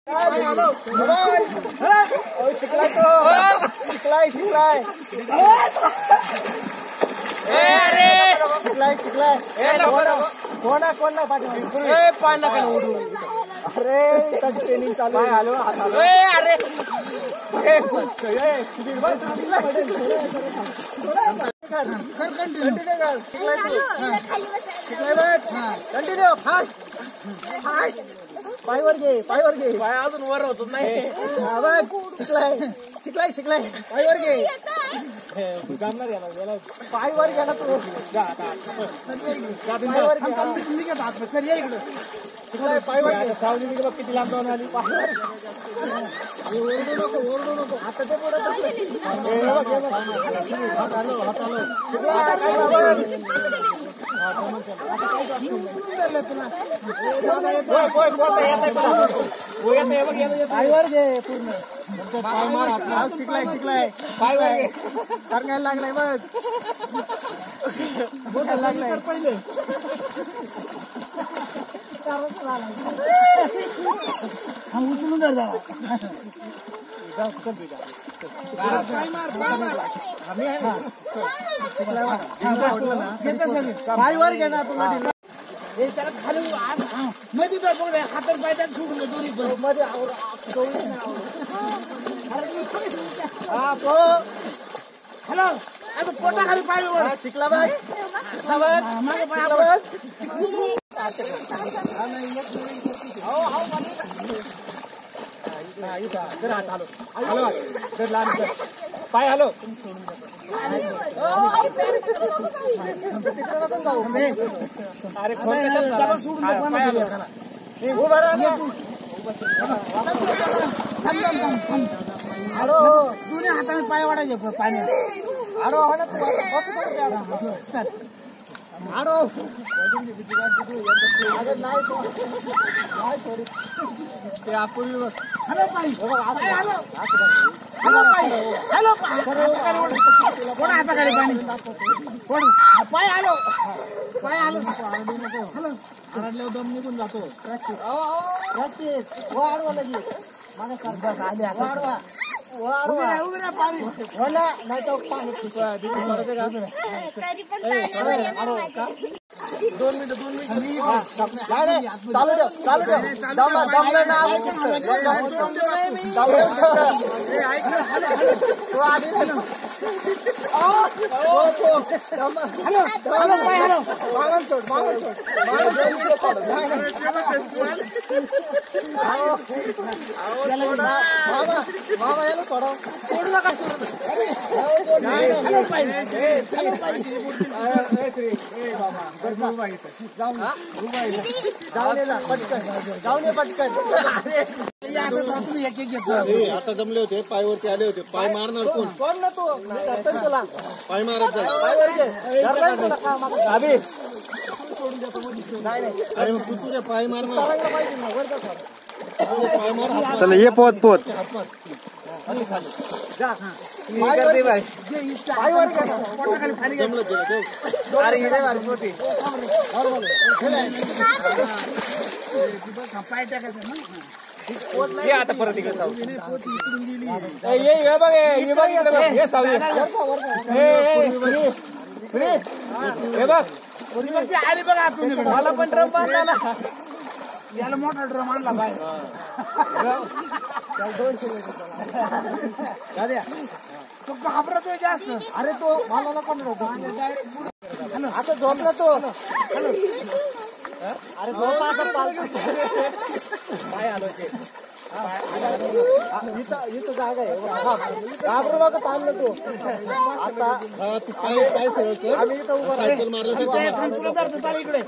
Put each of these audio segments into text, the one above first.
कोण पान नका उडू. अरे त्याची ट्रेनिंग चालू आहे. अरे कंटिन्यू फास्ट फास्ट. पायवर घे पाय अजून वर होतो नाही. शिकलाय पायवर घे. जमणार याला पायवर घ्या ना तू. पायवर सावली बघ किती लांब जाऊन आली. ओरडू नको आता ते पुढे पायवर घे पूर्ण. पाय मार. शिकलाय पायवर घे. करण्याला लागलाय बघ. बोटायला लागलाय पहिले. उचलून जा. पायवर घे ना तुला. त्याला खाली मध्ये हातात पायच्या सोडून दोन्ही मध्ये हॅलो आता पोटा खाली पायवर. शिकला बघ माझे पाय पाय हॅलो अरे दोन्ही हाताने पाय वाढायचे पाण्यात. आरो सर आरो ते आपण हॅलो पाय हॅलो कोण हाताखाली पाणी कोण पाय हॅलो हॅलो आरडल्यावर दम निघून जातो. प्रॅक्टिस वाढवा लगेच माझा बस आली. वाढवा पाणी होला नाही तर पाणी 2 मिनिटं चालू द्या. मामा याला सोडा. सोडू नका पटकन. आता जमले होते पायवरती आले होते. पाय मारणार कोण ना तू पाय मारत जा. अरे मग तू तुझ्या पाय मारणार. चल ये पोत आता परत इकडे आली बघा. मला पण ड्रम बांधला. याला मोठा ड्रम आणला बाहेर. तो घाबरतोय जास्त. अरे तो मला नको असं झोपला तो. अरे काय आलो इथं जागा आहे. घाबरू नका थांबलं तू. आता पाय सरळ कर. आम्ही इथं उभं इकडे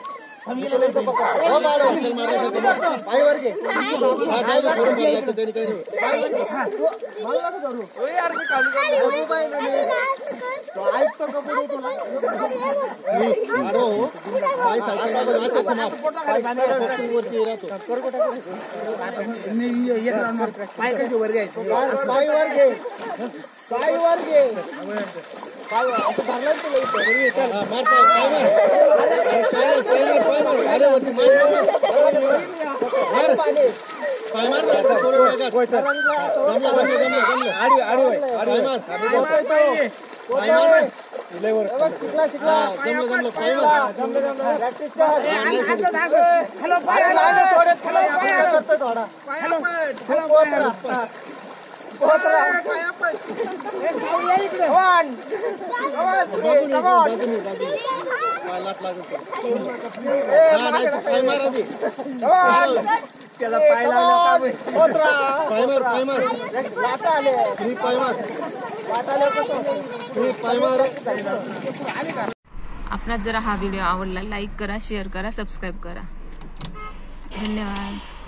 पायवर घे. ऐकतो का पुढे तुला. पाय कशी वर घ्यायचं. पायवर घे. असं धरलं तुला. पाय मार ना, थोडं वेगात. जमलं. पाय मार. पाय मार. जमलं. पाय मार. लात लागत. नाही, पाय मार आधी. त्याला पाय लावला पाय मार. तुम्ही पाय मार. आपणास जर हा व्हिडिओ आवडला लाईक करा, शेअर करा, सबस्क्राईब करा. धन्यवाद.